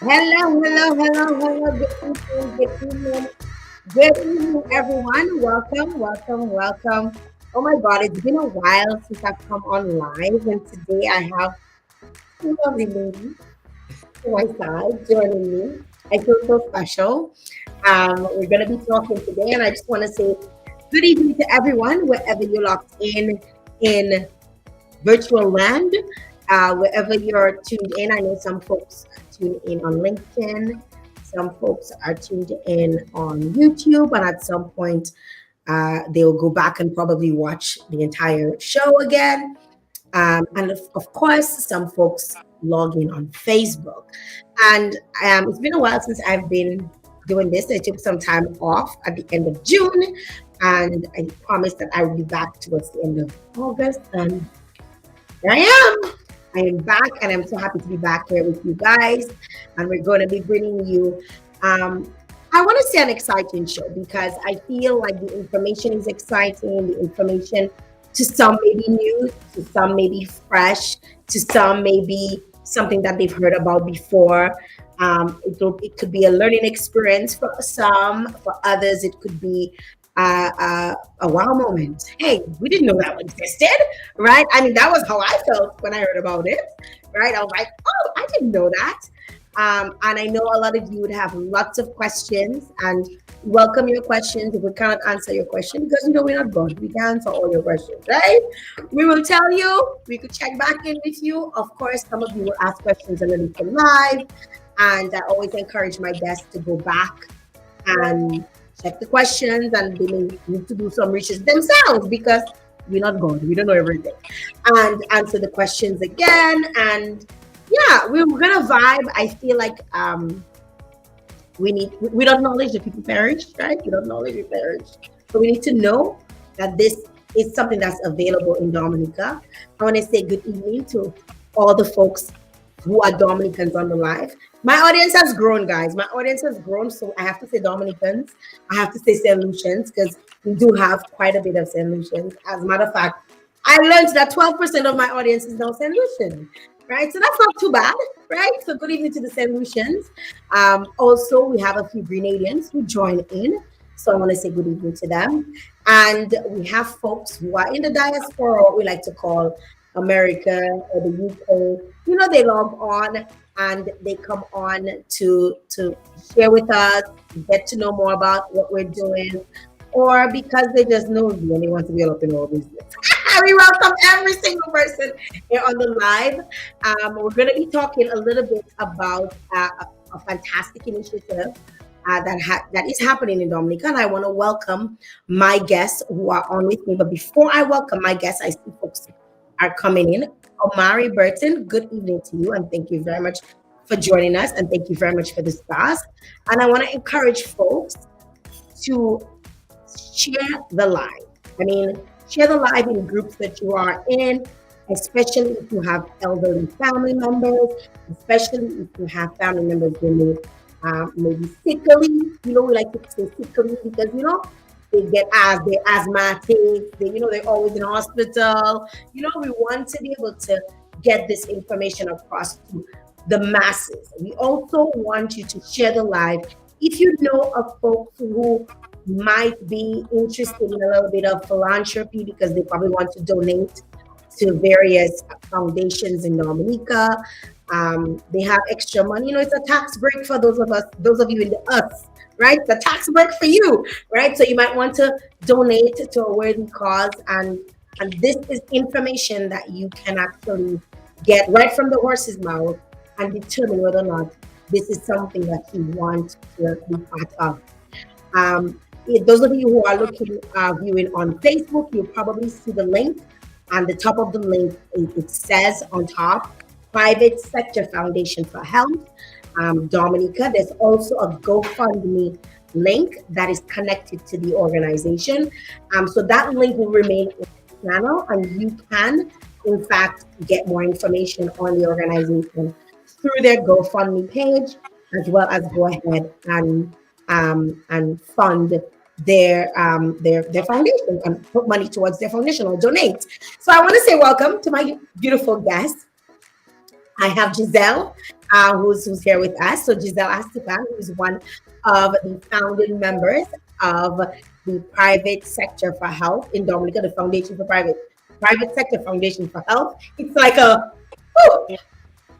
Hello, hello, hello, hello. Good evening, everyone. Welcome, welcome, welcome. Oh my God, it's been a while since I've come on live, and today I have two lovely ladies to my side joining me. I feel so special. We're going to be talking today, and I just want to say good evening to everyone, wherever you're locked in virtual land, wherever you're tuned in. I know some folks are tuned in on LinkedIn, some folks are tuned in on YouTube, and at some point, they'll go back and probably watch the entire show again. And of course, some folks log in on Facebook. And it's been a while since I've been doing this. I took some time off at the end of June, and I promised that I would be back towards the end of August. And here I am. I am back, and I'm so happy to be back here with you guys. And we're going to be bringing you, I want to say, an exciting show because I feel like the information is exciting. The information to some may be new, to some may be fresh, to some may be something that they've heard about before. It could be a learning experience for some, for others, it could be a wow moment. Hey, we didn't know that one existed, right? I mean, that was how I felt when I heard about it, right? I was like, oh, I didn't know that. And I know a lot of you would have lots of questions, and welcome your questions. If we cannot answer your question, because we're not God, we can answer all your questions, right? We will tell you. We could check back in with you. Of course, some of you will ask questions on the LinkedIn Live, and I always encourage my guests to go back and check the questions, and they may need to do some research themselves because we're not God, we don't know everything, and answer the questions again. And yeah, we're gonna vibe. I feel like we don't knowledge the people perish, right? We don't knowledge the perish, so we need to know that this is something that's available in Dominica. I want to say good evening to all the folks who are Dominicans on the live. My audience has grown, guys. My audience has grown, so I have to say Dominicans. I have to say St. Lucians because we do have quite a bit of St. Lucians. As a matter of fact, I learned that 12% of my audience is now St. Lucian, right? So that's not too bad, right? So good evening to the St. Lucians. Also, we have a few Grenadians who join in. So I want to say good evening to them. And we have folks who are in the diaspora, what we like to call America or the UK. They log on and they come on to share with us, get to know more about what we're doing, or because they just know you and they want to be up in our business. We welcome every single person here on the live. We're going to be talking a little bit about a fantastic initiative that is happening in Dominica, and I want to welcome my guests who are on with me. But before I welcome my guests, I see folks are coming in. Omari Burton, good evening to you, and thank you very much for joining us, and thank you very much for the stars. And I want to encourage folks to share the live. I mean, share the live in groups that you are in, especially if you have elderly family members, especially if you have family members who maybe sickly. We like to say sickly because they get they're asthmatic, they're always in hospital. We want to be able to get this information across to the masses. We also want you to share the live. If you know of folks who might be interested in a little bit of philanthropy because they probably want to donate to various foundations in Dominica. They have extra money. It's a tax break for those of you in the us, right? The tax break for you, right? So you might want to donate to a worthy cause, and this is information that you can actually get right from the horse's mouth and determine whether or not this is something that you want to be part of. Those of you who are viewing on Facebook, you'll probably see the link. On the top of the link, it says on top, Private Sector Foundation for Health, Dominica. There's also a GoFundMe link that is connected to the organization. So that link will remain in the channel, and you can, in fact, get more information on the organization through their GoFundMe page, as well as go ahead and fund their foundation and put money towards their foundation or donate. So I want to say welcome to my beautiful guest. I have Jael. who's here with us. So Giselle Astipan, who is one of the founding members of the Private Sector for Health in Dominica, the Foundation for Private Sector Foundation for Health. It's like whew,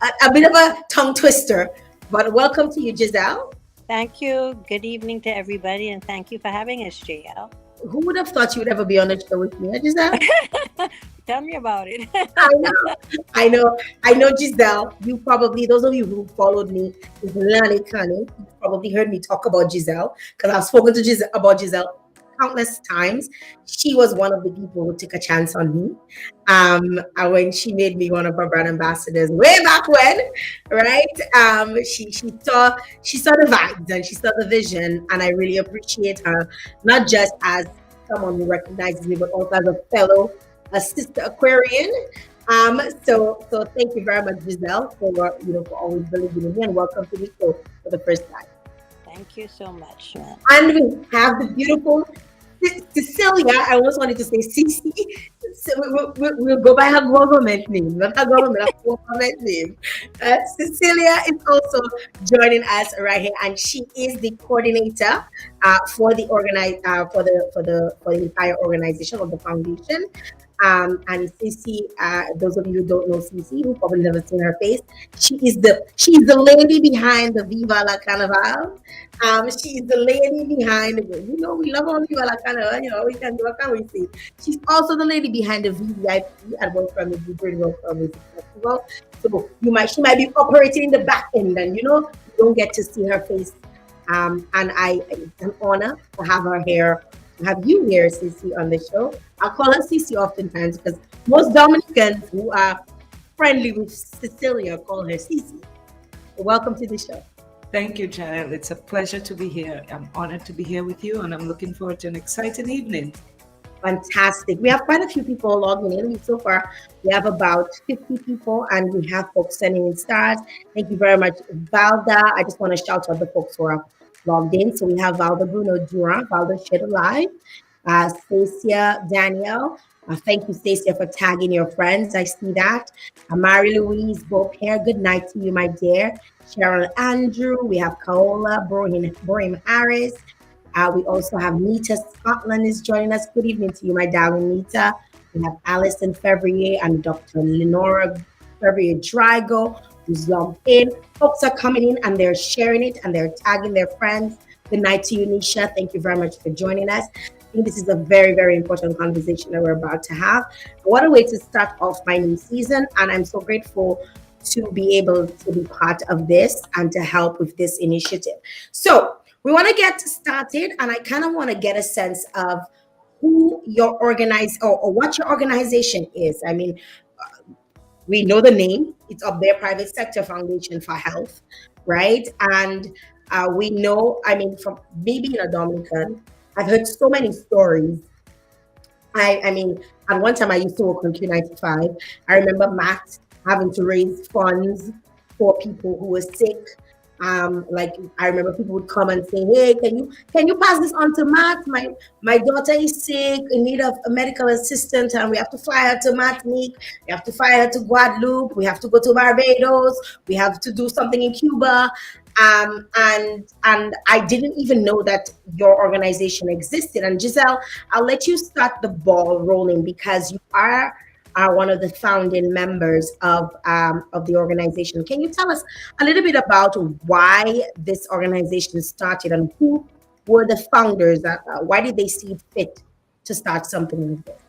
a bit of a tongue twister, but welcome to you, Giselle. Thank you. Good evening to everybody, and thank you for having us, Jael. Who would have thought you would ever be on the show with me, Giselle? Tell me about it. I know, I know, Giselle. You probably, those of you who followed me with Lani Kani, you probably heard me talk about Giselle because I've spoken to Giselle about Giselle countless times. She was one of the people who took a chance on me. And when she made me one of her brand ambassadors way back when, right? She saw the vibes and she saw the vision, and I really appreciate her, not just as someone who recognizes me, but also as a fellow, a sister Aquarian. So thank you very much, Giselle, for always believing in me, and welcome to the show for the first time. Thank you so much, man. And we have the beautiful Cecilia. I almost wanted to say Cici. So we'll go by her government name, not her government, her government name. Cecilia is also joining us right here, and she is the coordinator for the for the entire organization of the foundation. And Cici, those of you who don't know Cici, who probably never seen her face, she's the lady behind the Viva La Carnival. She is the lady behind we love all Viva La Carnival, we can do, what can we say? She's also the lady behind the VVIP at World Family Bridge World Family Festival. So she might be operating in the back end, and you don't get to see her face. And it's an honor to have her here, to have you here, Cici, on the show. I call her Cici oftentimes because most Dominicans who are friendly with Cecilia call her Cici. So welcome to the show. Thank you, Jael. It's a pleasure to be here. I'm honored to be here with you, and I'm looking forward to an exciting evening. Fantastic. We have quite a few people logging in. So far, we have about 50 people, and we have folks sending in stars. Thank you very much, Valda. I just want to shout out the folks who are logged in. So we have Valda Bruno Durant, Valda Shed Alive, Stacia Danielle. Thank you, Stacia, for tagging your friends. I see that. Mary Louise Beaupere, good night to you, my dear. Cheryl Andrew. We have Kaola Borim Harris. We also have Nita Scotland is joining us. Good evening to you, my darling Nita. We have Alison Fevrier and Dr. Lenora Fevrier Drigo, who's logged in. Folks are coming in and they're sharing it and they're tagging their friends. Good night to you, Nisha. Thank you very much for joining us. I think this is a very, very important conversation that we're about to have. What a way to start off my new season. And I'm so grateful to be able to be part of this and to help with this initiative. So we want to get started, and I kind of want to get a sense of who your or what your organization is. I mean, we know the name, it's up there, Private Sector Foundation for Health, right? And we know, I mean, from me being a Dominican, I've heard so many stories. I mean, at one time I used to work on Q95. I remember Matt having to raise funds for people who were sick. Like I remember people would come and say, "Hey, can you pass this on to Matt? My daughter is sick in need of a medical assistant, and we have to fly her to Martinique. We have to fly her to Guadeloupe. We have to go to Barbados. We have to do something in Cuba." And I didn't even know that your organization existed. And Giselle, I'll let you start the ball rolling because you are one of the founding members of the organization. Can you tell us a little bit about why this organization started and who were the founders? Why did they see fit to start something like this?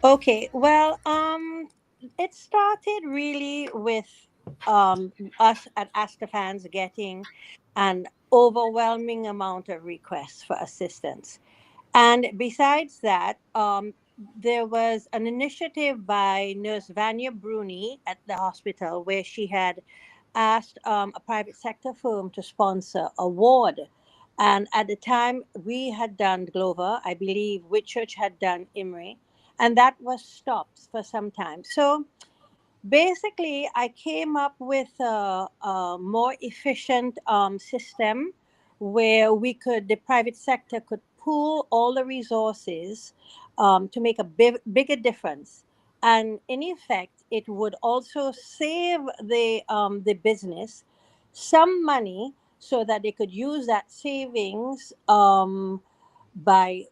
Okay, well, it started really with us at Astafans getting an overwhelming amount of requests for assistance. And besides that, there was an initiative by Nurse Vanya Bruni at the hospital where she had asked a private sector firm to sponsor a ward. And at the time, we had done Glover, I believe Whitchurch had done Imre, and that was stopped for some time. So basically, I came up with a more efficient system where the private sector could pool all the resources to make a bigger difference. And in effect, it would also save the business some money so that they could use that savings by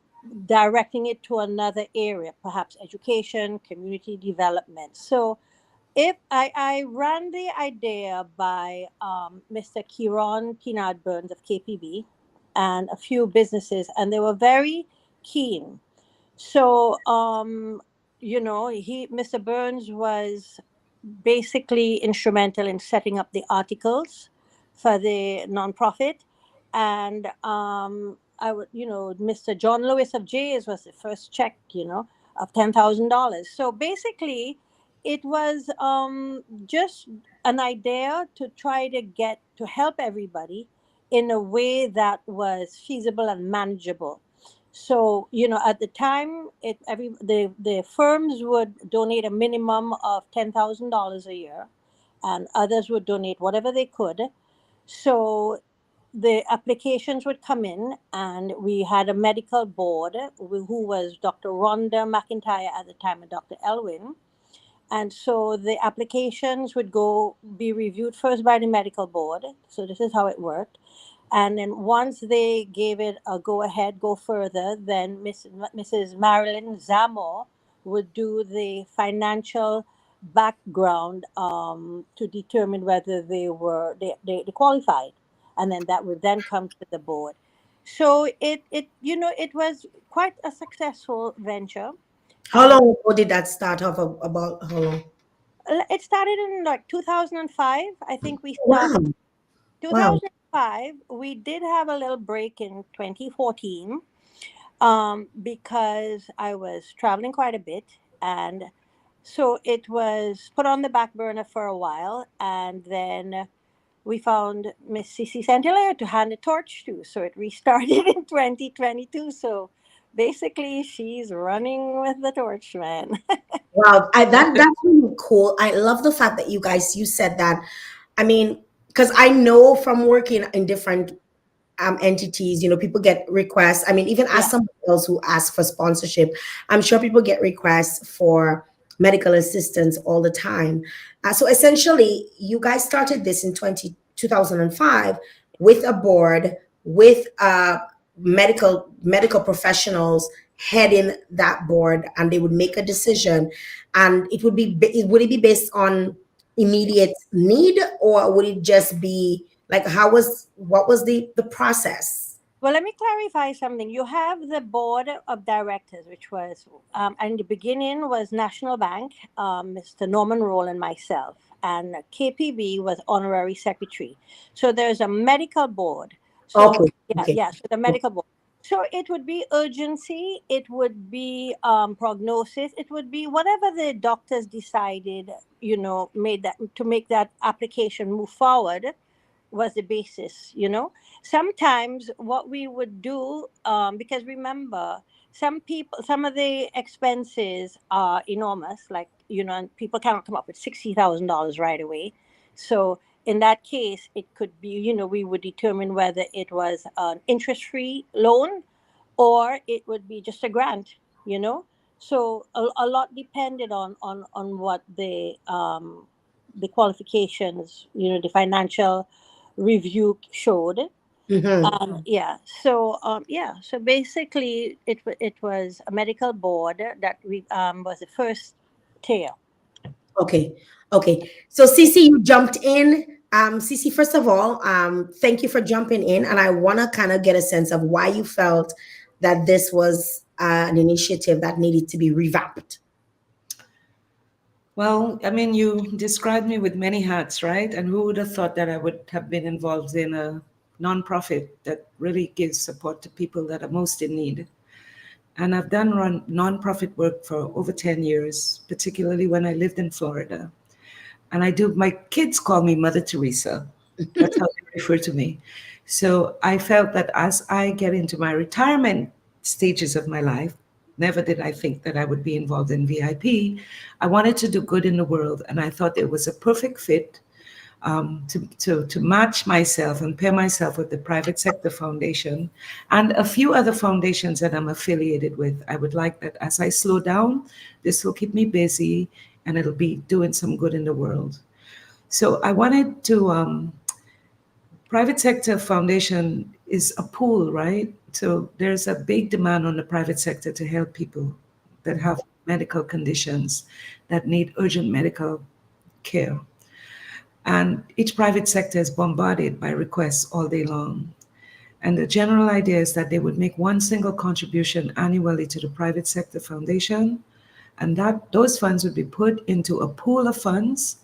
directing it to another area, perhaps education, community development. So if I ran the idea by Mr. Kieron Kinard Burns of KPB and a few businesses, and they were very keen. So, Mr. Burns was basically instrumental in setting up the articles for the nonprofit, and Mr. John Lewis of Jays was the first check, of $10,000. So basically, it was just an idea to try to get to help everybody in a way that was feasible and manageable. So, at the time, the firms would donate a minimum of $10,000 a year, and others would donate whatever they could. So the applications would come in, and we had a medical board who was Dr. Rhonda McIntyre at the time and Dr. Elwin. And so the applications would go be reviewed first by the medical board. So this is how it worked. And then once they gave it a go ahead, go further, then Mrs. Marilyn Zamor would do the financial background to determine whether they qualified. And then that would then come to the board. So it was quite a successful venture. How And long ago did that start off? About how long? it started in like 2005. I think we started Wow. Wow. 2005. We did have a little break in 2014 because I was traveling quite a bit. And so it was put on the back burner for a while. And then we found Miss Cici Saint-Hilaire to hand the torch to. So it restarted in 2022. So basically, she's running with the torch, man. Wow. That's really cool. I love the fact that you said that. I mean, because I know from working in different entities, people get requests. I mean, even as Yeah. somebody else who asks for sponsorship, I'm sure people get requests for medical assistance all the time. So essentially, you guys started this in 2005 with a board, with medical professionals heading that board, and they would make a decision, and would it be based on immediate need, or would it just be like, what was the process? Well, let me clarify something. You have the board of directors, which was, in the beginning was National Bank, Mr. Norman Roll and myself, and KPB was honorary secretary. So there's a medical board. So Okay, yeah, okay. yeah. So the medical board. So it would be urgency. It would be prognosis. It would be whatever the doctors decided. Made that to make that application move forward was the basis. Sometimes what we would do, because remember, some of the expenses are enormous, like, and people cannot come up with $60,000 right away. So in that case, it could be, we would determine whether it was an interest-free loan or it would be just a grant, you know. So a lot depended on what the qualifications, the financial review showed. Hmm. So basically it was a medical board that we was the first tier. Okay, okay. So Cece, you jumped in. Cece, first of all, thank you for jumping in, and I want to kind of get a sense of why you felt that this was an initiative that needed to be revamped. Well, I mean, you described me with many hats, right? And who would have thought that I would have been involved in a nonprofit that really gives support to people that are most in need? And I've done run nonprofit work for over 10 years, particularly when I lived in Florida. And my kids call me Mother Teresa. That's how they refer to me. So I felt that as I get into my retirement stages of my life, never did I think that I would be involved in VIP. I wanted to do good in the world, and I thought it was a perfect fit to match myself and pair myself with the Private Sector Foundation and a few other foundations that I'm affiliated with. I would like that as I slow down, this will keep me busy and it'll be doing some good in the world. So I wanted to private sector foundation is a pool, right? So there's a big demand on the private sector to help people that have medical conditions that need urgent medical care. And each private sector is bombarded by requests all day long. And the general idea is that they would make one single contribution annually to the private sector foundation, and that those funds would be put into a pool of funds,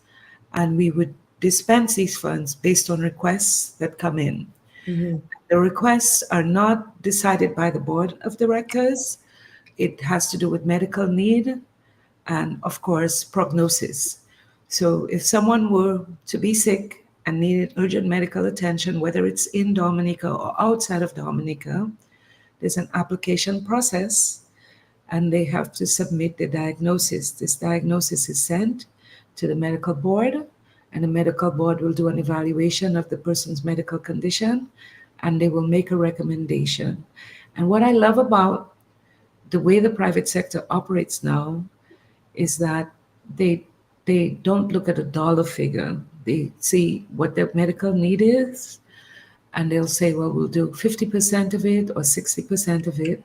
and we would dispense these funds based on requests that come in. Mm-hmm. The requests are not decided by the board of directors. It has to do with medical need and, of course, prognosis. So, if someone were to be sick and needed urgent medical attention, whether it's in Dominica or outside of Dominica, there's an application process and they have to submit the diagnosis. This diagnosis is sent to the medical board, and the medical board will do an evaluation of the person's medical condition and they will make a recommendation. And what I love about the way the private sector operates now is that they they don't look at a dollar figure. They see what their medical need is and they'll say, well, we'll do 50% of it or 60% of it.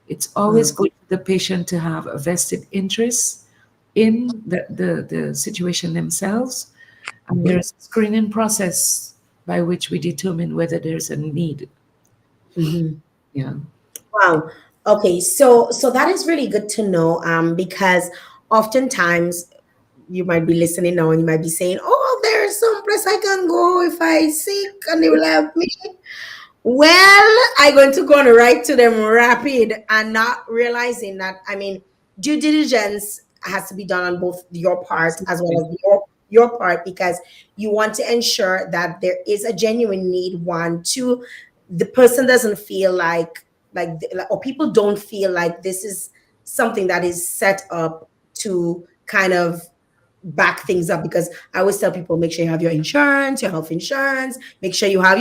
It's always Wow. good for the patient to have a vested interest in the situation themselves. And Mm-hmm. there's a screening process by which we determine whether there's a need. Mm-hmm. Yeah. Wow. Okay, so that is really good to know, because oftentimes you might be listening now and you might be saying, "Oh, there's some place I can go if I sick and they will help me." Well, I'm going to go on right to them rapid and not realizing that, I mean, due diligence has to be done on both your part as well Absolutely. as your part, because you want to ensure that there is a genuine need. One, two, the person doesn't feel or people don't feel like this is something that is set up to kind of back things up, because I always tell people, make sure you have your insurance, your health insurance, make sure you have,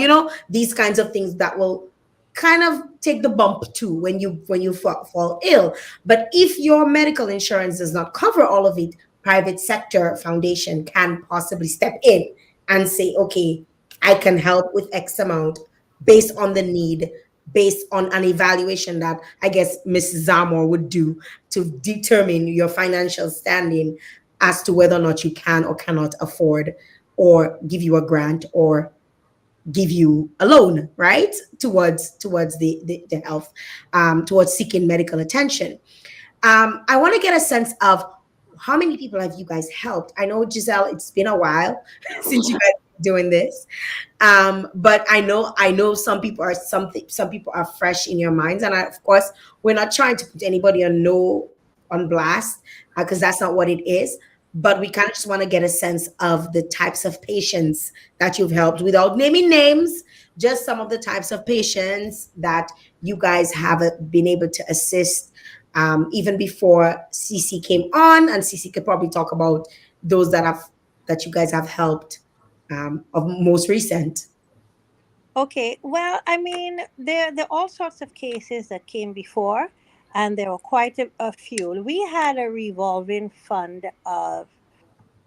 these kinds of things that will kind of take the bump too when you fall ill. But if your medical insurance does not cover all of it, private sector foundation can possibly step in and say, okay, I can help with X amount based on the need, based on an evaluation that I guess Ms. Zamor would do to determine your financial standing as to whether or not you can or cannot afford, or give you a grant, or give you a loan, right, towards the health, towards seeking medical attention. I want to get a sense of how many people have you guys helped. I know, Giselle, it's been a while since you guys been doing this, but I know some people are fresh in your minds, and of course we're not trying to put anybody on blast, because that's not what it is. But we kind of just want to get a sense of the types of patients that you've helped, without naming names, just some of the types of patients that you guys have been able to assist, even before CC came on, and CC could probably talk about those that you guys have helped, of most recent. Okay, well, I mean, there are all sorts of cases that came before, and there were quite a few. We had a revolving fund of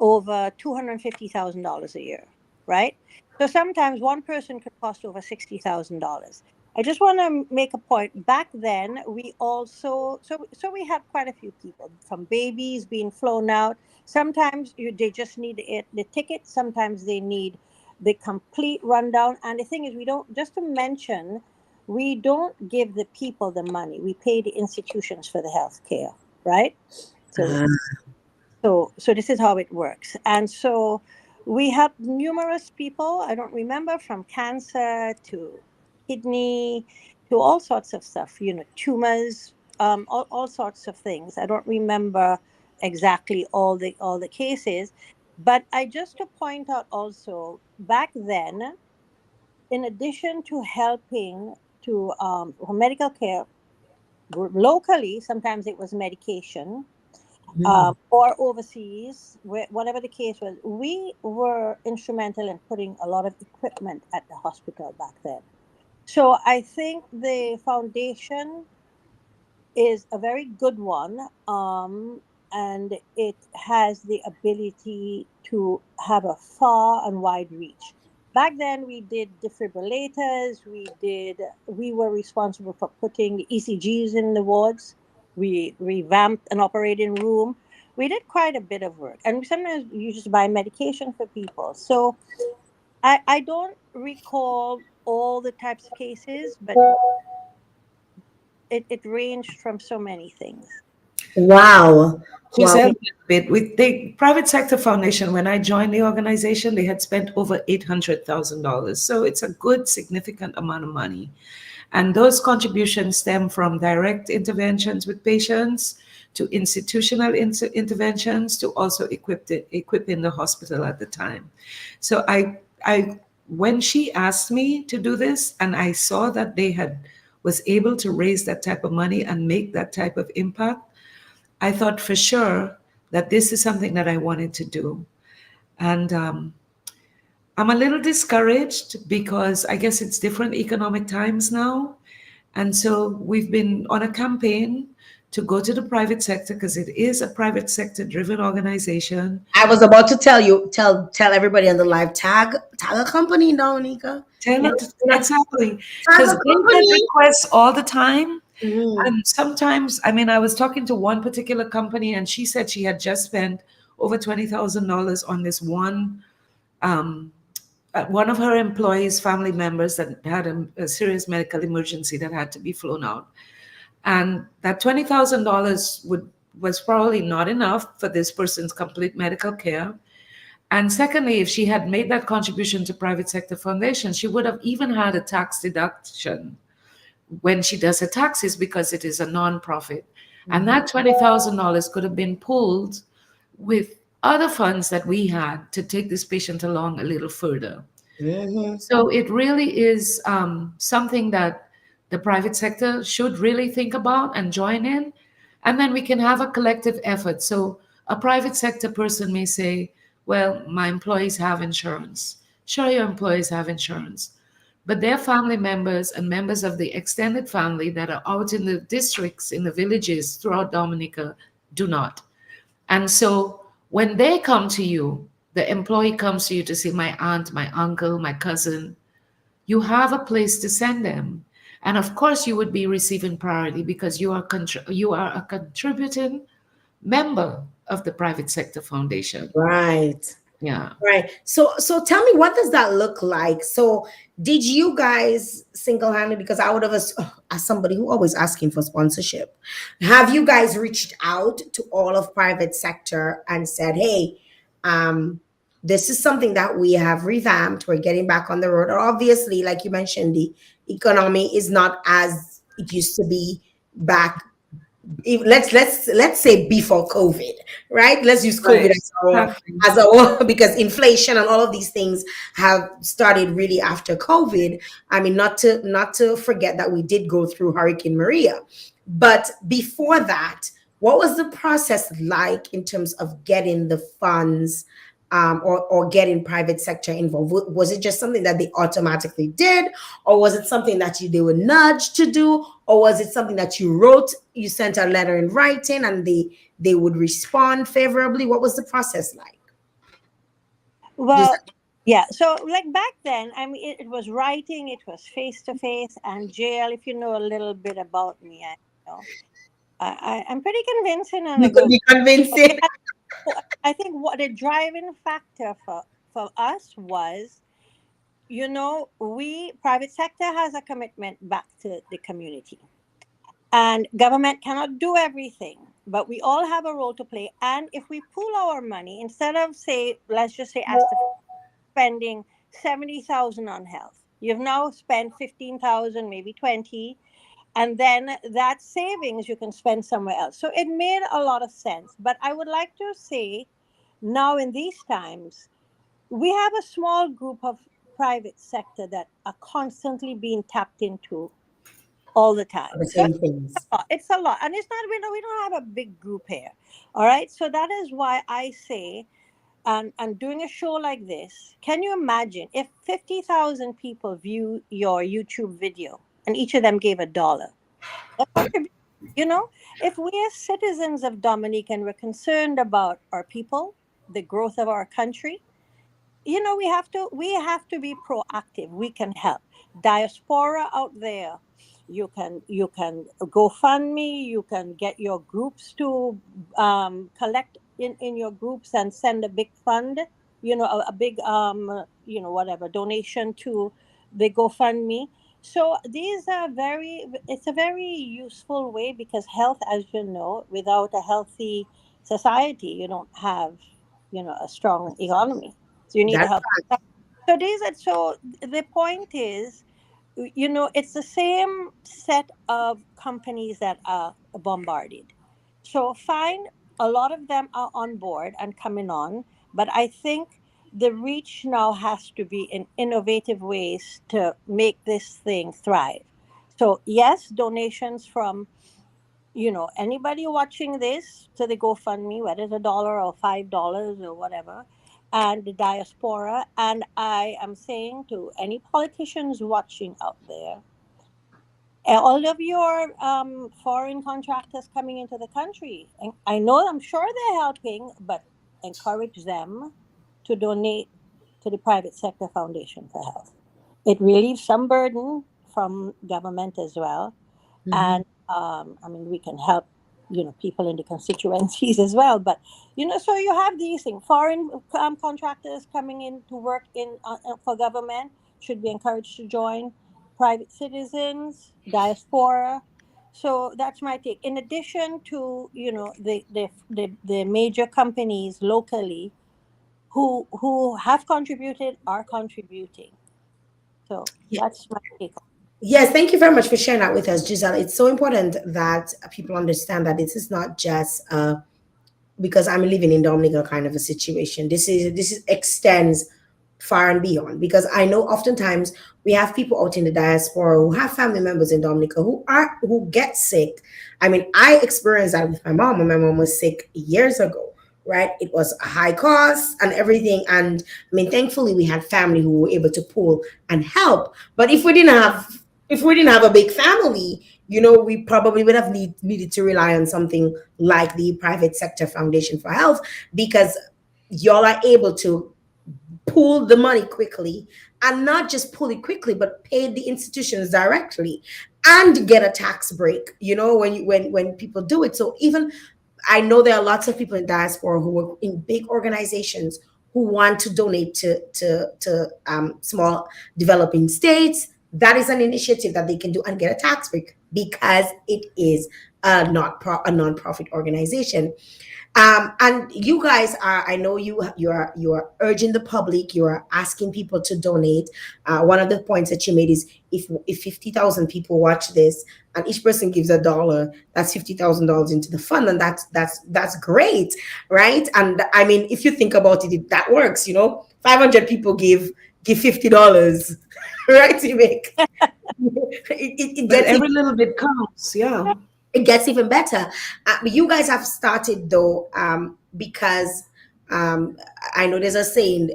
over $250,000 a year, right? So sometimes one person could cost over $60,000. I just want to make a point. Back then, we also so we had quite a few people, from babies being flown out. Sometimes they just need the ticket. Sometimes they need the complete rundown. And the thing is, we don't, just to mention, we don't give the people the money. We pay the institutions for the health care, right? So Ah. so this is how it works. And so we have numerous people, I don't remember, from cancer to kidney to all sorts of stuff, tumors, all sorts of things. I don't remember exactly all the cases, but I just to point out also, back then, in addition to helping to for medical care locally, sometimes it was medication, Mhm. or overseas, whatever the case was. We were instrumental in putting a lot of equipment at the hospital back then. So I think the foundation is a very good one, and it has the ability to have a far and wide reach. Back then, we did defibrillators. We were responsible for putting ECGs in the wards. We revamped an operating room. We did quite a bit of work, and sometimes you just buy medication for people. So I don't recall all the types of cases, but it ranged from so many things. Wow. To Wow. say a little bit, with the private sector foundation, when I joined the organization, they had spent over $800,000. So it's a good, significant amount of money. And those contributions stem from direct interventions with patients to institutional interventions to also equipping the hospital at the time. So when she asked me to do this, and I saw that they had was able to raise that type of money and make that type of impact, I thought for sure that this is something that I wanted to do. And I'm a little discouraged because I guess it's different economic times now. And so we've been on a campaign to go to the private sector because it is a private sector driven organization. I was about to tell you, tell everybody on the live, tag a company, Dominica. Tell Yeah, it exactly tag because a they get company. requests all the time. Mhm. And sometimes, I mean, I was talking to one particular company and she said she had just spent over $20,000 on this um, one of her employees' family members that had a serious medical emergency that had to be flown out. And that $20,000 was probably not enough for this person's complete medical care. And secondly, if she had made that contribution to private sector foundation, she would have even had a tax deduction when she does her taxes because it is a nonprofit. And Mhm. that $20,000 could have been pooled with other funds that we had to take this patient along a little further. Mhm. So it really is something that the private sector should really think about and join in. And then we can have a collective effort. So a private sector person may say, well, my employees have insurance. Sure, your employees have insurance. But their family members and members of the extended family that are out in the districts, in the villages throughout Dominica, do not. And so when they come to you, the employee comes to you to say, my aunt, my uncle, my cousin, you have a place to send them. And of course, you would be receiving priority because you are a contributing member of the private sector foundation. Right. Yeah. Right. So tell me, what does that look like? So did you guys single-handedly, because I would have, as somebody who always asking for sponsorship, have you guys reached out to all of private sector and said, hey, um, this is something that we have revamped. We're getting back on the road. Or obviously, like you mentioned, the economy is not as it used to be back, let's say before COVID, right? Let's use COVID Right. as our Exactly. because inflation and all of these things have started really after COVID. I mean, not to forget that we did go through Hurricane Maria, but before that, what was the process like in terms of getting the funds, or getting private sector involved? Was it just something that they automatically did, or was it something that they were nudged to do, or was it something that you wrote, you sent a letter in writing, and they would respond favorably? What was the process like? Just Well, yeah. So, like back then, I mean, it was writing, it was face to face, and Jael. If you know a little bit about me, know I'm pretty convincing and you a could good. be But we convincing. had, I think what the driving factor for us was, we private sector has a commitment back to the community, and government cannot do everything, but we all have a role to play. And if we pool our money, instead of, say, let's just say, as the spending 70,000 on health, you've now spent 15,000, maybe 20, and then that savings you can spend somewhere else. So it made a lot of sense. But I would like to say, now in these times, we have a small group of private sector that are constantly being tapped into all the time. The So same things. it's a lot, and it's not, we don't have a big group here. All right, so that is why I say, and doing a show like this, can you imagine if 50,000 people view your YouTube video and each of them gave $1? That contribute, you know, if we as citizens of Dominica and we're concerned about our people, the growth of our country, we have to be proactive. We can help diaspora out there. You can GoFundMe. You can get your groups to collect in your groups and send a big fund, a big whatever donation to the GoFundMe. So these are very it's a very useful way, because health, as you know, without a healthy society, you don't have a strong economy. So you need a That's healthy society. So the point is, it's the same set of companies that are bombarded. So fine, a lot of them are on board and coming on, but I think the reach now has to be in innovative ways to make this thing thrive. So yes, donations from anybody watching this to the GoFundMe, whether it's $1 or $5 or whatever, and the diaspora. And I am saying to any politicians watching out there, all of your foreign contractors coming into the country, and I know, I'm sure they're helping, but encourage them to donate to the Private Sector Foundation for Health. It relieves some burden from government as well. Mhm. And I mean, we can help people in the constituencies as well. But so you have these things. Foreign contractors coming in to work in for government should be encouraged to join. Private citizens, diaspora. So that's my take. In addition to the major companies locally who have contributed, are contributing. So that's my take. Yes, thank you very much for sharing that with us, Giselle. It's so important that people understand that this is not just because I'm living in Dominica kind of a situation. This is extends far and beyond, because I know oftentimes we have people out in the diaspora who have family members in Dominica who get sick. I mean, I experienced that with my mom when my mom was sick years ago. Right, it was a high cost and everything, and I mean, thankfully, we had family who were able to pull and help. But if we didn't have a big family, we probably would have needed to rely on something like the Private Sector Foundation for Health, because y'all are able to pull the money quickly, and not just pull it quickly, but pay the institutions directly and get a tax break, when people do it. So even I know there are lots of people in diaspora who work in big organizations who want to donate to small developing states. That is an initiative that they can do and get a tax break, because it is a non-profit organization. And you guys are, I know you are urging the public, you are asking people to donate. One of the points that you made is, if 50,000 people watch this and each person gives $1, that's $50,000 into the fund, and that's great, right? And I mean, if you think about it, that works. 500 people give $50, right? You make it But gets every little bit counts. Yeah. it gets even better. You guys have started though, because um, I know there's a saying: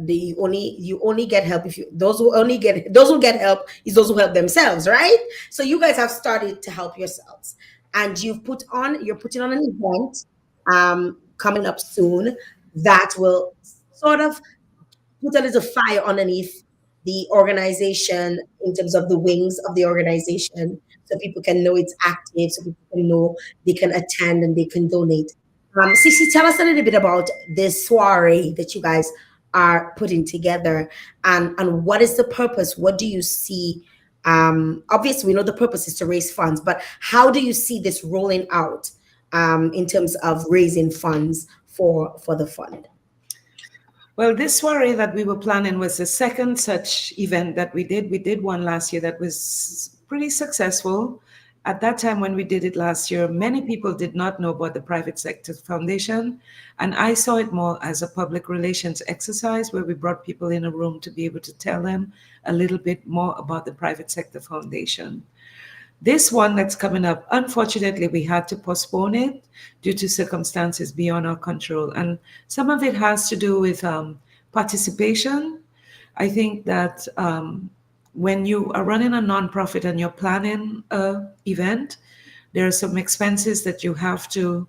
you only get help if you those who get help is those who help themselves, right? So you guys have started to help yourselves, and you're putting on an event coming up soon that will sort of put a little fire underneath the organization, in terms of the wings of the organization, so people can know it's active, so people can know they can attend and they can donate. Sisi, tell us a little bit about this soiree that you guys are putting together, and what is the purpose? What do you see? Obviously, we know the purpose is to raise funds, but how do you see this rolling out, in terms of raising funds for the fund? Well, this soiree that we were planning was the second such event that we did. We did one last year that was pretty successful. At that time, when we did it last year, many people did not know about the Private Sector Foundation. And I saw it more as a public relations exercise where we brought people in a room to be able to tell them a little bit more about the Private Sector Foundation. This one that's coming up, unfortunately, we had to postpone it due to circumstances beyond our control. And some of it has to do with participation. I think that when you are running a nonprofit and you're planning a event, there are some expenses that you have to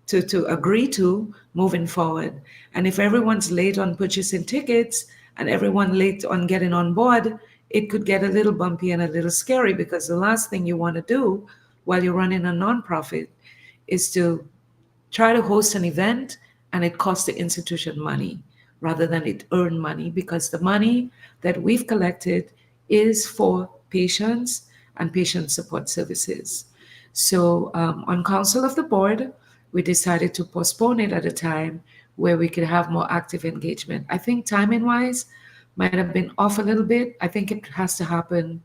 to agree to moving forward. And if everyone's late on purchasing tickets and everyone late on getting on board, it could get a little bumpy and a little scary, because the last thing you want to do while you're running a nonprofit is to try to host an event and it costs the institution money rather than it earn money, because the money that we've collected is for patients and patient support services. So, on council of the board, we decided to postpone it at a time where we could have more active engagement. I think timing wise might have been off a little bit. I think it has to happen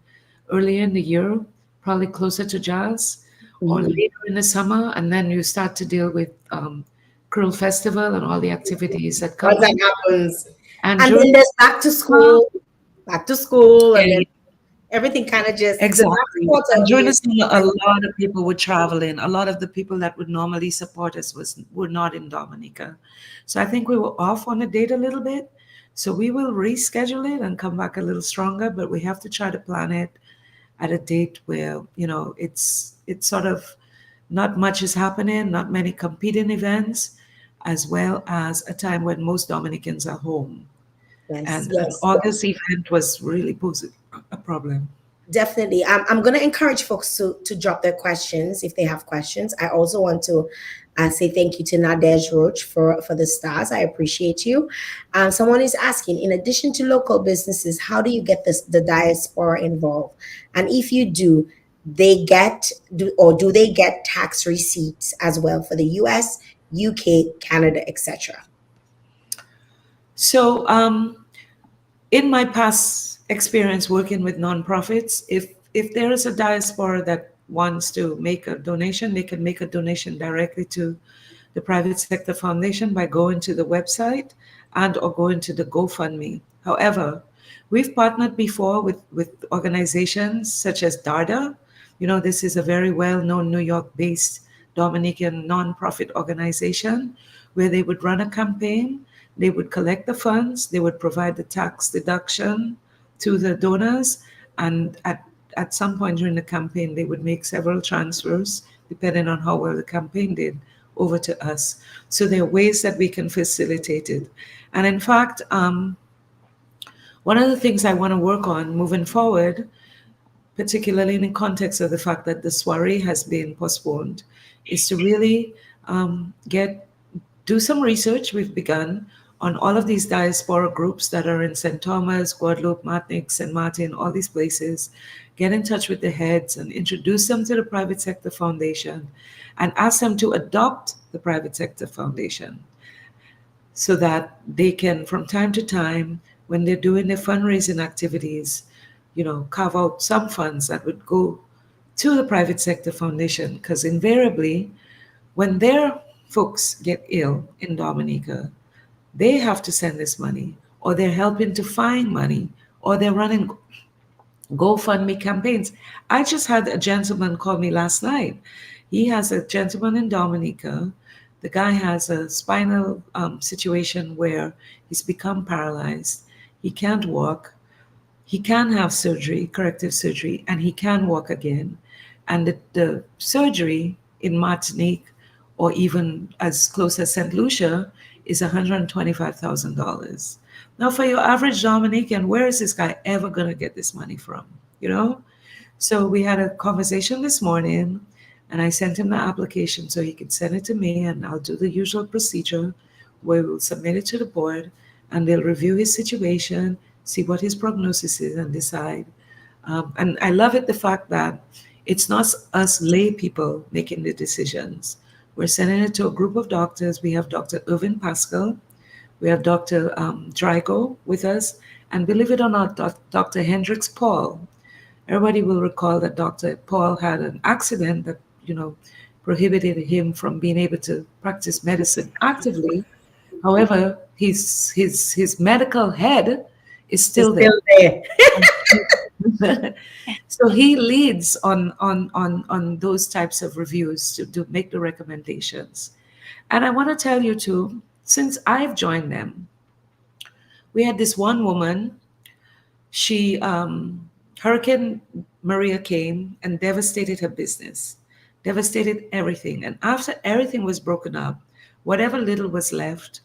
earlier in the year, probably closer to jazz, or Mhm. later in the summer, and then you start to deal with Krill Festival and all the activities that Once come that in. happens, And and during then there's back to school, and then yeah, everything kind of just the last exactly. quarter And during the is summer, a like, lot of people would travel in. A lot of the people that would normally support us were not in Dominica. So I think we were off on the date a little bit. So we will reschedule it and come back a little stronger, but we have to try to plan it at a date where, it's sort of not much is happening, not many competing events, as well as a time when most Dominicans are home. yes, And an yes, August yes. event was really posing a problem. Definitely. I'm going to encourage folks to drop their questions if they have questions. I also want to say thank you to Nadej Roach for the stars. I appreciate you. Someone is asking, in addition to local businesses, how do you get the diaspora involved? And if you do, do they get tax receipts as well for the US, UK, Canada, etc.? So, in my past experience working with nonprofits, if there is a diaspora that wants to make a donation, they can make a donation directly to the Private Sector Foundation by going to the website and or going to the GoFundMe. However, we've partnered before with organizations such as DARDA. This is a very well-known New York-based Dominican nonprofit organization where they would run a campaign, they would collect the funds, they would provide the tax deduction to the donors, and at some point during the campaign, they would make several transfers, depending on how well the campaign did, over to us. So there are ways that we can facilitate it. And in fact, one of the things I want to work on moving forward, particularly in the context of the fact that the soiree has been postponed, is to really get do some research. We've begun on all of these diaspora groups that are in St. Thomas, Guadeloupe, Martinique, St. Martin, all these places. Get in touch with the heads and introduce them to the Private Sector Foundation and ask them to adopt the Private Sector Foundation so that they can, from time to time, when they're doing their fundraising activities, carve out some funds that would go to the Private Sector Foundation. Because invariably, when their folks get ill in Dominica, they have to send this money, or they're helping to find money, or they're running GoFundMe campaigns. I just had a gentleman call me last night. He has a gentleman in Dominica. The guy has a spinal situation where he's become paralyzed. He can't walk. He can have surgery, corrective surgery, and he can walk again. And the surgery in Martinique, or even as close as St. Lucia, is $125,000. Now, for your average Dominican, where is this guy ever going to get this money from? You know? So we had a conversation this morning, and I sent him the application so he could send it to me, and I'll do the usual procedure where we'll submit it to the board, and they'll review his situation, see what his prognosis is, and decide. And I love it the fact that it's not us lay people making the decisions. We're sending it to a group of doctors. We have Dr. Irvin Pascal, we have Dr. Drago with us, and believe it or not, Dr. Hendricks Paul. Everybody will recall that Dr. Paul had an accident that, prohibited him from being able to practice medicine actively. However, his medical head is It's still there. still there. So he leads on those types of reviews to make the recommendations. And I want to tell you too, since I've joined them, we had this one woman. She Hurricane Maria came and devastated her business. devastated everything. And after everything was broken up, whatever little was left,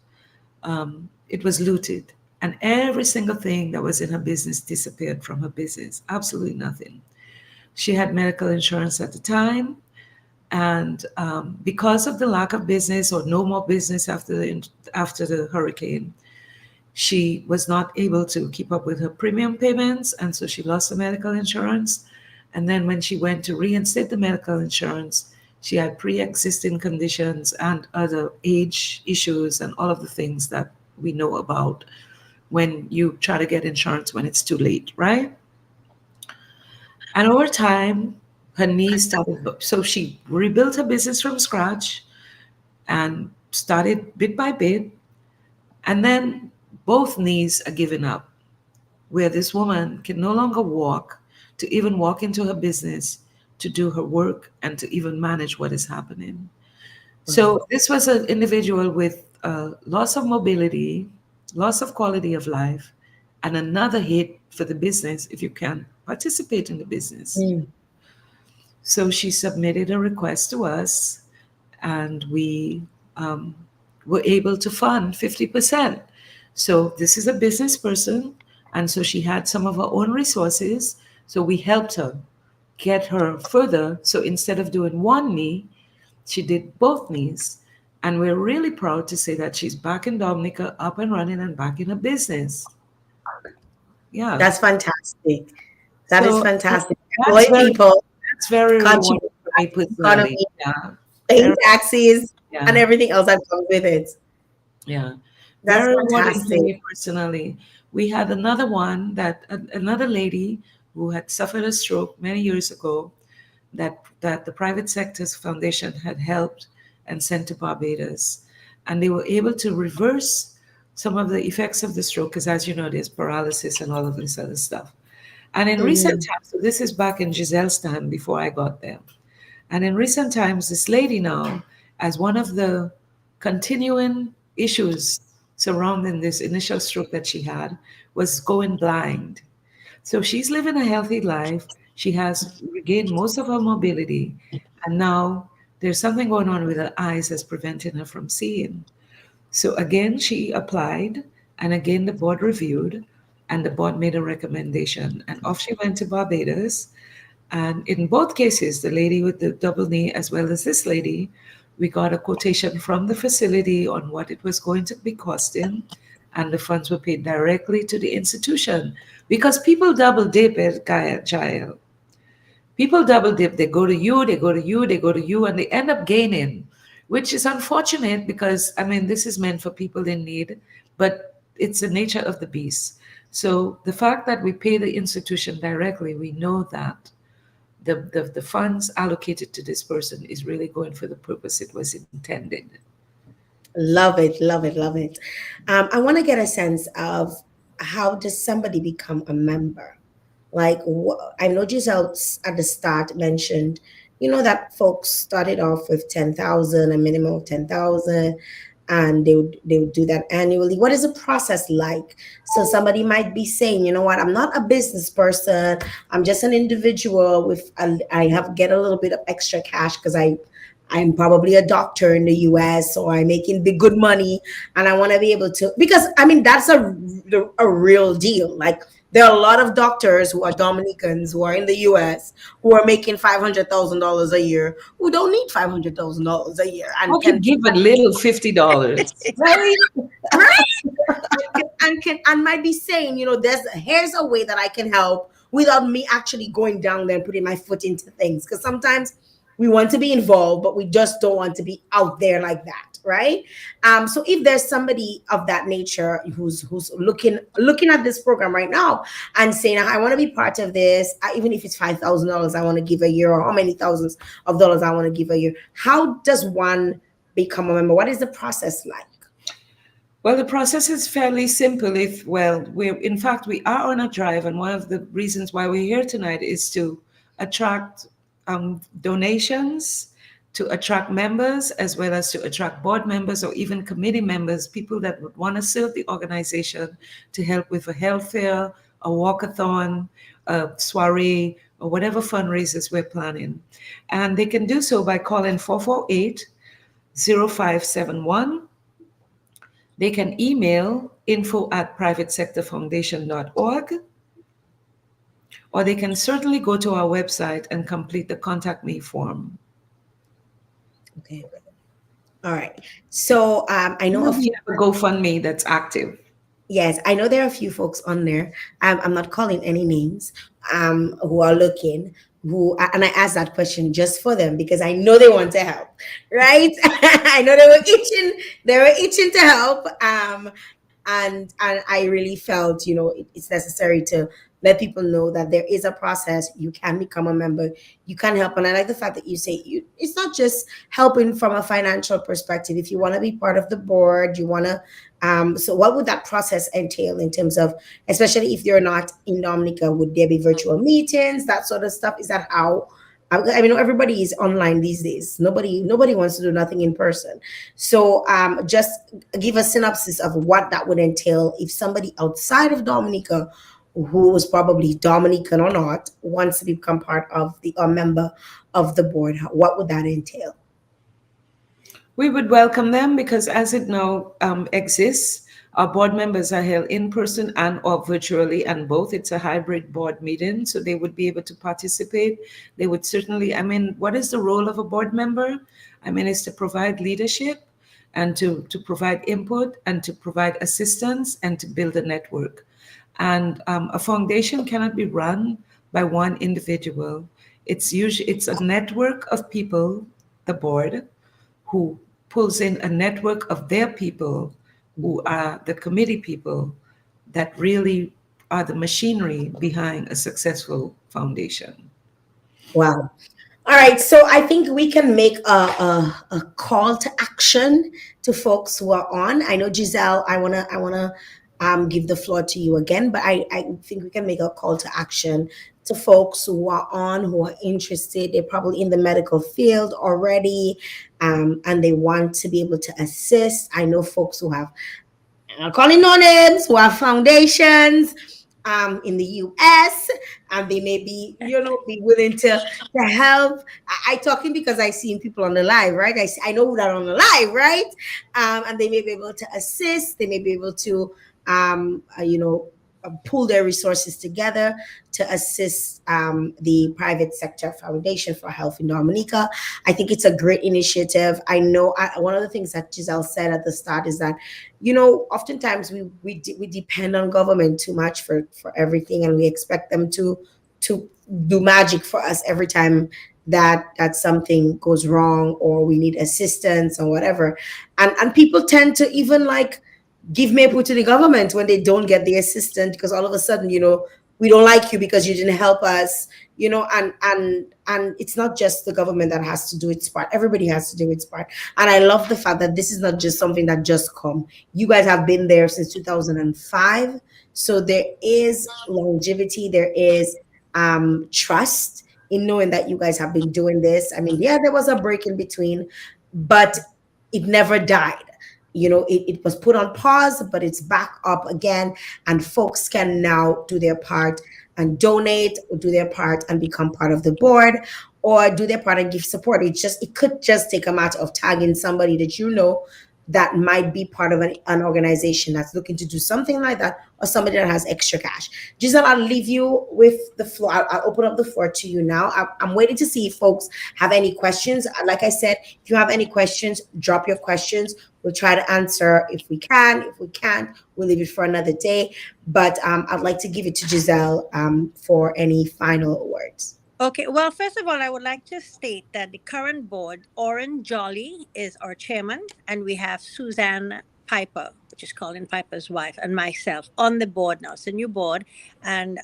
it was looted. And every single thing that was in her business disappeared from her business. Absolutely nothing. She had medical insurance at the time. And because of the lack of business or no more business after the hurricane, she was not able to keep up with her premium payments, and so she lost the medical insurance. And then when she went to reinstate the medical insurance, she had pre-existing conditions and other age issues and all of the things that we know about when you try to get insurance when it's too late, right? And over time, her knees started, so she rebuilt her business from scratch and started bit by bit. And then both knees are giving up, where this woman can no longer walk to even walk into her business, to do her work, and to even manage what is happening. So this was an individual with loss of mobility, loss of quality of life, and another hit for the business if you can participate in the business. Mm. So she submitted a request to us, and we um, were able to fund 50%. So this is a business person, and so she had some of her own resources. So we helped her get her further. So instead of doing one knee, she did both knees. And we're really proud to say that she's back in Dominica, up and running and back in a business. Yeah. That's fantastic. That is So fantastic. that's Employ very people, that's very rewarding contribute for me to the personally. economy, Yeah. paying Very, taxes, and yeah. everything else that comes with it. Yeah. That's Very rewarding for fantastic. me personally. We had another one another lady who had suffered a stroke many years ago that the private sector's foundation had helped and sent to Barbados. And they were able to reverse some of the effects of the stroke, because as you know, there's paralysis and all of this other stuff. And in recent Mhm. times, so this is back in Giselle's time before I got there. And in recent times, this lady now, as one of the continuing issues surrounding this initial stroke that she had, was going blind. So she's living a healthy life. She has regained most of her mobility. And now there's something going on with her eyes that's preventing her from seeing. So again, she applied, and again, the board reviewed, and the board made a recommendation. And off she went to Barbados. And in both cases, the lady with the double knee, as well as this lady, we got a quotation from the facility on what it was going to be costing, and the funds were paid directly to the institution. Because people double dip at Jael. People double dip. They go to you, they go to you, they go to you, and they end up gaining, which is unfortunate because, I mean, this is meant for people in need, but it's the nature of the beast. So the fact that we pay the institution directly, we know that the funds allocated to this person is really going for the purpose it was intended. Love it, love it, love it. I want to get a sense of how does somebody become a member? Like, I know Giselle at the start mentioned, that folks started off with 10,000, a minimum of 10,000, and they would do that annually. What is the process like? So somebody might be saying, you know what, I'm not a business person. I'm just an individual with I have get a little bit of extra cash because I'm probably a doctor in the US, or I'm making big good money, and I want to be able to, because I mean that's a real deal. Like, there are a lot of doctors who are Dominicans who are in the US who are making $500,000 a year, who don't need $500,000 a year I and could can, give a little $50, right? right, and might be saying, here's a way that I can help without me actually going down there and putting my foot into things. Because sometimes we want to be involved, but we just don't want to be out there like that, right? So if there's somebody of that nature who's looking at this program right now and saying, I want to be part of this, even if it's $5,000 I want to give a year, or how many thousands of dollars I want to give a year, how does one become a member? What is the process like? Well, the process is fairly simple. If well, in fact we are on a drive, and one of the reasons why we're here tonight is to attract donations, to attract members, as well as to attract board members or even committee members, people that would want to serve the organization to help with a health fair a walkathon, a soiree, or whatever fundraisers we're planning. And they can do so by calling 448-0571. They can email info@privatesectorfoundation.org, or they can certainly go to our website and complete the Contact Me form. Okay. All right. So I know a We few. have a GoFundMe that's active. Yes, I know there are a few folks on there. I'm not calling any names. Who are looking. Who and I asked that question just for them because I know they want to help, right? I know they were itching. They were itching to help. And I really felt it's necessary to let people know that there is a process. You can become a member, you can help. And I like the fact that you say it's not just helping from a financial perspective. If you want to be part of the board, you want to so what would that process entail in terms of, especially if you're not in Dominica, would there be virtual meetings, that sort of stuff? Is that how I mean, everybody is online these days. Nobody wants to do nothing in person. So just give a synopsis of what that would entail if somebody outside of Dominica, who is probably Dominican or not, wants to become part of the a member of the board. What would that entail? We would welcome them because as it now exists, our board members are held in person and or virtually and both. It's a hybrid board meeting, so they would be able to participate. They would certainly, I mean, what is the role of a board member? I mean, it's to provide leadership and to provide input and to provide assistance and to build a network. And a foundation cannot be run by one individual. It's a network of people, the board, who pulls in a network of their people who are the committee people that really are the machinery behind a successful foundation. Wow. All right, so I think we can make a call to action to folks who are on. I know Giselle, I wanna give the floor to you again, but I think we can make a call to action to folks who are on, who are interested. They're probably in the medical field already, and they want to be able to assist. I know folks who have calling no names, who have foundations in the US, and they may be, be willing to help. I talking because I seen people on the live, right? I know that on the live, right? And they may be able to assist. They may be able to, pull their resources together to assist the private sector foundation for health in Dominica. I think it's a great initiative. I know one of the things that Giselle said at the start is that, oftentimes we depend on government too much for everything, and we expect them to do magic for us every time that something goes wrong or we need assistance or whatever. And people tend to even like give maple to the government when they don't get the assistance, because all of a sudden, we don't like you because you didn't help us, and it's not just the government that has to do its part. Everybody has to do its part. And I love the fact that this is not just something that just come. You guys have been there since 2005. So there is longevity, there is trust in knowing that you guys have been doing this. I mean, yeah, there was a break in between, but it never died. It was put on pause, but it's back up again, and folks can now do their part and donate, or do their part and become part of the board, or do their part and give support. It could just take a matter of tagging somebody that that might be part of an organization that's looking to do something like that, or somebody that has extra cash. Giselle, I'll leave you with the floor. I'll open up the floor to you now. I'm waiting to see if folks have any questions. Like I said, if you have any questions, drop your questions. We'll try to answer if we can. If we can't, we'll leave it for another day. But I'd like to give it to Giselle for any final words. Okay, well, first of all, I would like to state that the current board, Oren Jolly is our chairman, and we have Suzanne Piper, which is Colin Piper's wife, and myself on the board now. It's a new board, and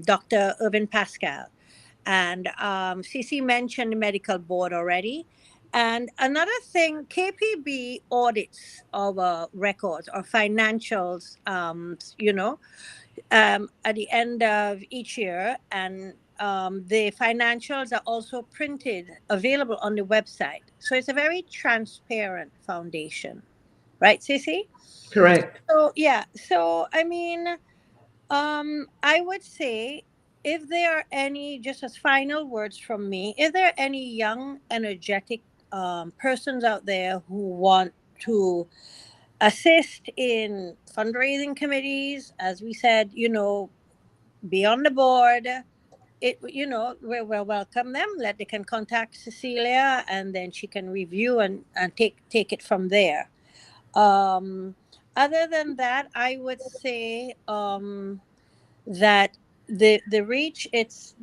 Dr. Irvin Pascal. And CC mentioned the medical board already. And another thing, KPB audits our records, our financials, at the end of each year. And the financials are also printed, available on the website. So it's a very transparent foundation, right, Cece? Correct. So, yeah. So, I mean, I would say, if there are any, just as final words from me, if there are any young, energetic persons out there who want to assist in fundraising committees, as we said, be on the board. We'll welcome them. Let they can contact Cecilia, and then she can review and take it from there. Um, Other than that, I would say that the reach, it's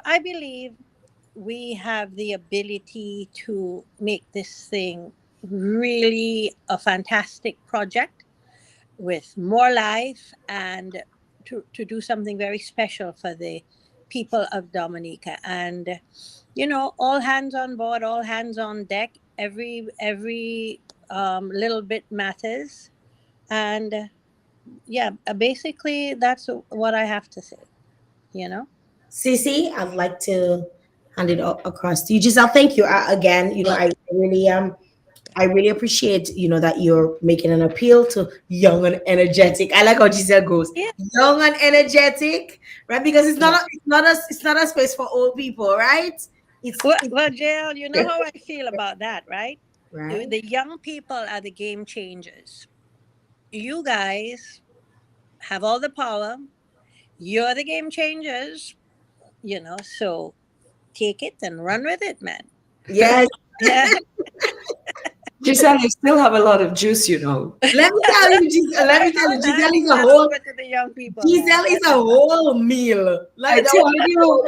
I believe we have the ability to make this thing really a fantastic project with more life, and to do something very special for the people of Dominica. And all hands on board, all hands on deck. Every little bit matters. And yeah, basically that's what I have to say. You know. Cece, I'd like to hand it across to you. Giselle, thank you again. I really appreciate that you're making an appeal to young and energetic. I like how Giselle goes, Yeah. young and energetic, right? Because it's not Yeah. it's not a space for old people, right? It's Well, Jael, you know how I feel about that, right? right. The young people are the game changers. You guys have all the power. You're the game changers, so take it and run with it, man. Yes. Yeah. Giselle, you still have a lot of juice, you know. Let me tell you, let me tell you, I'm Giselle is handing a that whole over to the young people, man. Giselle is a whole meal. I Like that tell you.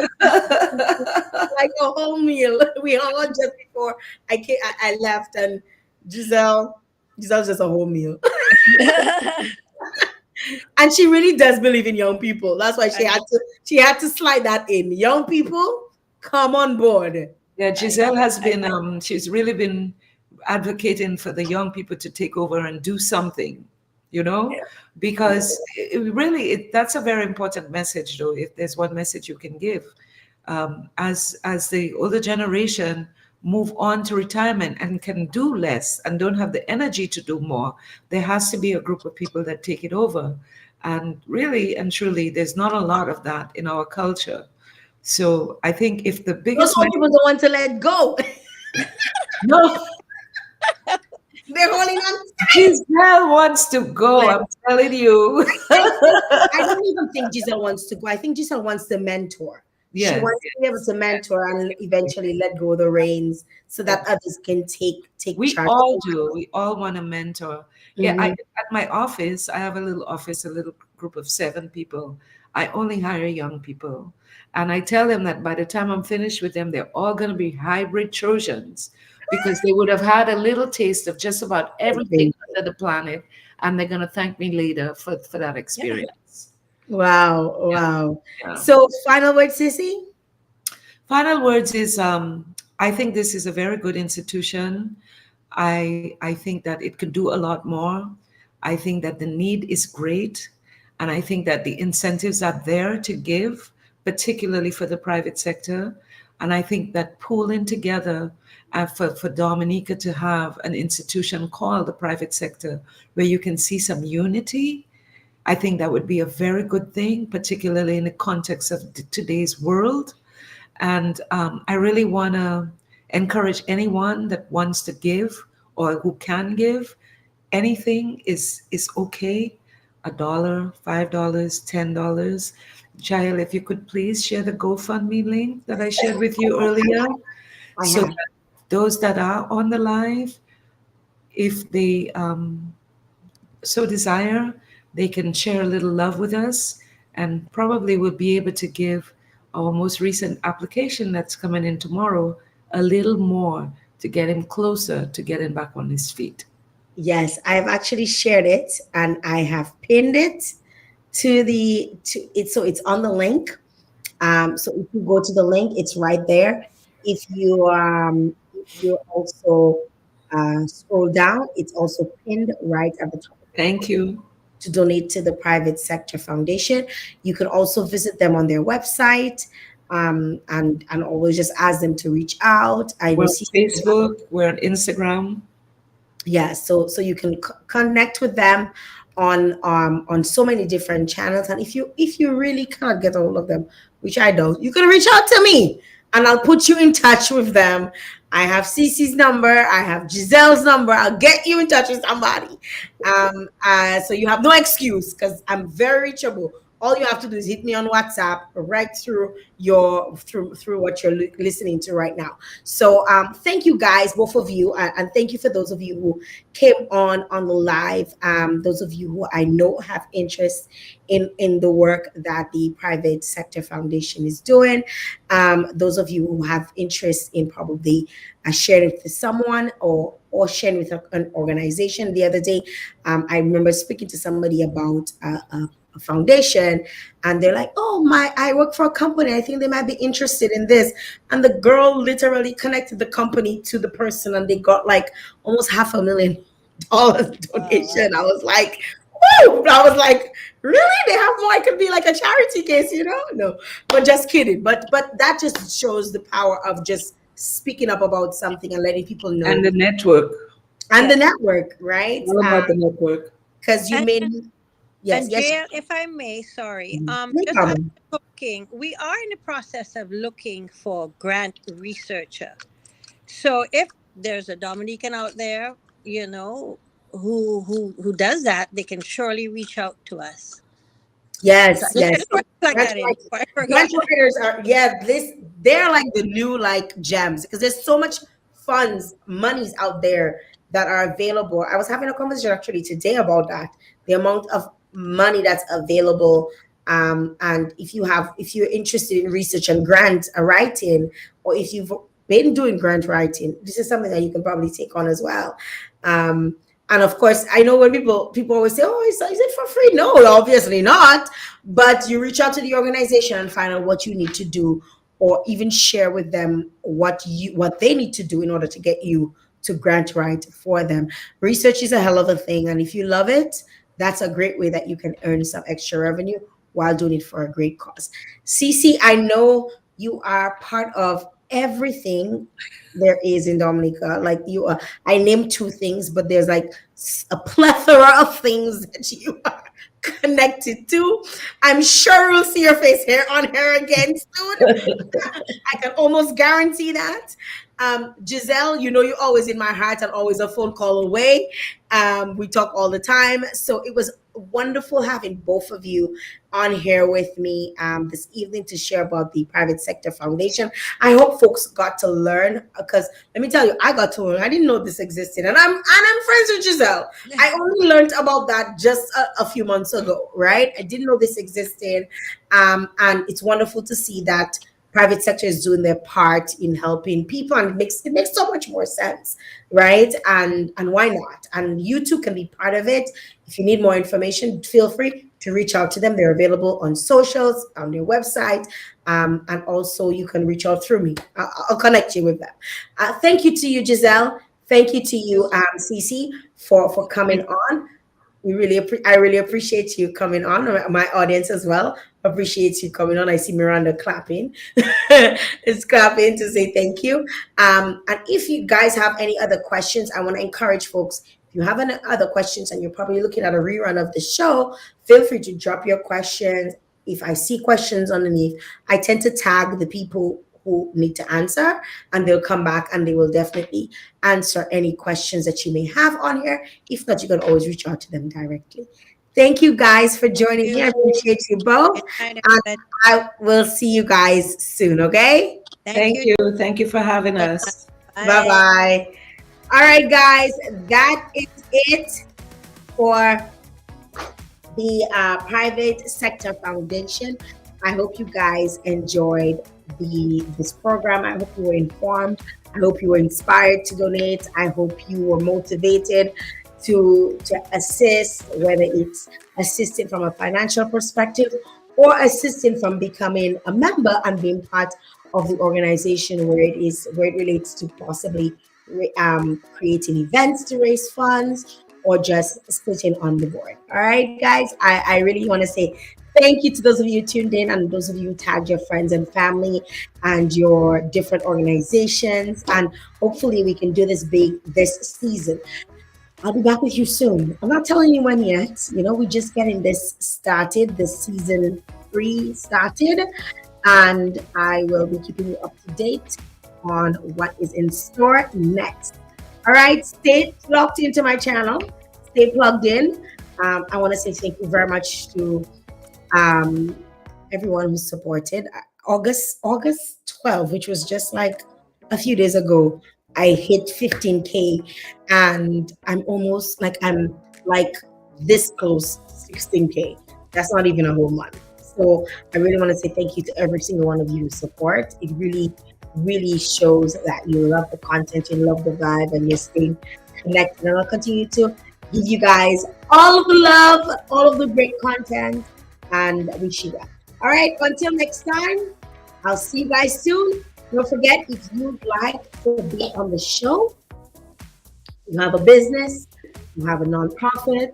like a whole meal. We hung on just before I left, and Giselle's just a whole meal. And she really does believe in young people. That's why I know. she had to slide that in. Young people, come on board. Yeah, I Giselle has I been, she's really been advocating for the young people to take over and do something, you know, Yeah. because that's a very important message, though, if there's one message you can give. As the older generation move on to retirement and can do less and don't have the energy to do more, there has to be a group of people that take it over. And really and truly, there's not a lot of that in our culture. So I think if the Those biggest old people don't want to let go. no, They're holding on Giselle wants to go. tight. I'm telling you. I don't even think Giselle wants to go. I think Giselle wants to mentor. She Yes, wants to be able to mentor and eventually let go of the reins so that yes. others can take We charge. all do. We all want a mentor. Yeah, Mhm. at my office, I have a little office, a little group of 7 people. I only hire young people. And I tell them that by the time I'm finished with them, they're all going to be hybrid Trojans because they would have had a little taste of just about everything under the planet. And they're going to thank me later for that Yeah. experience. Wow, Yeah. wow. Yeah. So final word, Sissy? Final words is I think this is a very good institution. I think that it could do a lot more. I think that the need is great. And I think that the incentives are there to give, particularly for the private sector. And I think that pooling together for Dominica to have an institution called the private sector where you can see some unity, I think that would be a very good thing, particularly in the context of today's world. And I really want to encourage anyone that wants to give or who can give. Anything is okay. $1, $5, $10. Jael, if you could please share the GoFundMe link that I shared with you earlier, I so have. that those that are on the live, if they so desire, they can share a little love with us, and probably will be able to give our most recent application that's coming in tomorrow a little more to get him closer to getting back on his feet. Yes, I've actually shared it and I have pinned it to it, so it's on the link. So if you go to the link, it's right there. If you also scroll down, it's also pinned right at the top of the Thank you. to donate to the Private Sector Foundation. You can also visit them on their website, and always just ask them to reach out. I We're know, on Facebook, we're on Instagram. yeah, so you can connect with them on so many different channels. And if you really cannot get a hold of them, which I don't, you can reach out to me and I'll put you in touch with them. I have Cece's number, I have Giselle's number. I'll get you in touch with somebody. So you have no excuse because I'm very reachable. All you have to do is hit me on WhatsApp right through through what you're listening to right now. So thank you guys, both of you, and thank you for those of you who came on the live. Those of you who I know have interest in the work that the Private Sector Foundation is doing. Those of you who have interest in probably sharing it with someone or sharing with an organization. The other day, I remember speaking to somebody about a foundation, and they're like, oh my, I work for a company, I think they might be interested in this. And the girl literally connected the company to the person, and they got like almost $500,000 Wow. donation. I was like, whoa. I was like, really? They have more? It could be like a charity case, no, but just kidding. But that just shows the power of just speaking up about something and letting people And know. the network. And the Yes. network, right? All about the network. Because you And may. Yes, and yes. Jael, if I may, sorry, No just as problem. we're talking, we are in the process of looking for grant researcher. So if there's a Dominican out there, who does that, they can surely reach out to us. So Yes, I yes. just want to plug Grant that in writers, before I forgot. grant writers are, yeah, they're like the new like gems because there's so much funds, monies out there that are available. I was having a conversation actually today about that, the amount of money that's available. And if you're interested in research and grant writing, or if you've been doing grant writing, this is something that you can probably take on as well. Um, and of course, I know when people always say, "Oh, is it for free?" No, obviously not. But you reach out to the organization and find out what you need to do, or even share with them what they need to do in order to get you to grant write for them. Research is a hell of a thing, and if you love it, that's a great way that you can earn some extra revenue while doing it for a great cause. Cece, I know you are part of everything there is in Dominica. Like you are, I named two things, but there's like a plethora of things that you are connected to. I'm sure we'll see your face here on here again soon. I can almost guarantee that. Giselle, you're always in my heart and always a phone call away. We talk all the time. So it was wonderful having both of you on here with me this evening to share about the Private Sector Foundation. I hope folks got to learn because let me tell you, I got to learn. I didn't know this existed, and I'm friends with Giselle. I only learned about that just a few months ago, right? I didn't know this existed, and it's wonderful to see that private sector is doing their part in helping people, and it makes so much more sense, right? And why not? And you too can be part of it. If you need more information, feel free to reach out to them. They're available on socials, on their website, and also you can reach out through me. I'll connect you with them. Thank you to you, Giselle. Thank you to you, Cece, for coming on. I really appreciate you coming on. My audience as well appreciates you coming on. I see Miranda clapping. It's clapping to say thank you. And if you guys have any other questions, I want to encourage folks. If you have any other questions and you're probably looking at a rerun of the show, feel free to drop your questions. If I see questions underneath, I tend to tag the people who need to answer, and they'll come back and they will definitely answer any questions that you may have on here. If not, you can always reach out to them directly. Thank you guys for Thank joining me. I you. appreciate you both. Good night, And everybody. I will see you guys soon, okay? Thank Thank you. you. Thank you for having us. Bye Bye. bye. All right, guys, that is it for the Private Sector Foundation. I hope you guys enjoyed this program. I hope you were informed. I hope you were inspired to donate. I hope you were motivated to assist, whether it's assisting from a financial perspective or assisting from becoming a member and being part of the organization where it relates to possibly creating events to raise funds or just sitting on the board. All right, guys, I really want to say thank you to those of you tuned in and those of you who tagged your friends and family and your different organizations. And hopefully we can do this big this season. I'll be back with you soon. I'm not telling you when yet. We're just getting this started, this season 3 started, and I will be keeping you up to date on what is in store next. All right, stay locked into my channel, stay plugged in. I want to say thank you very much to um, everyone who supported. August 12th, which was just like a few days ago, I hit 15K, and I'm like this close to 16K. That's not even a whole month. So I really want to say thank you to every single one of you who support. It really, really shows that you love the content, you love the vibe, and you're staying connected. And I'll continue to give you guys all of the love, all of the great content, and wish you well. All right, until next time, I'll see you guys soon. Don't forget, if you'd like to be on the show, you have a business, you have a nonprofit,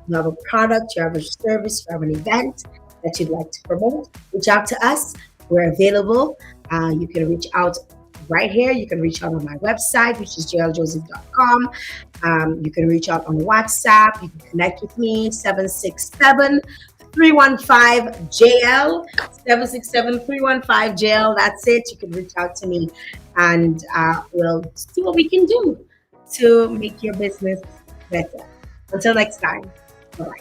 you have a product, you have a service, you have an event that you'd like to promote, reach out to us. We're available. You can reach out right here. You can reach out on my website, which is jaeljoseph.com. You can reach out on WhatsApp. You can connect with me, 767-315 Jael, 767-315 Jael. That's it. You can reach out to me, and we'll see what we can do to make your business better. Until next time, bye bye.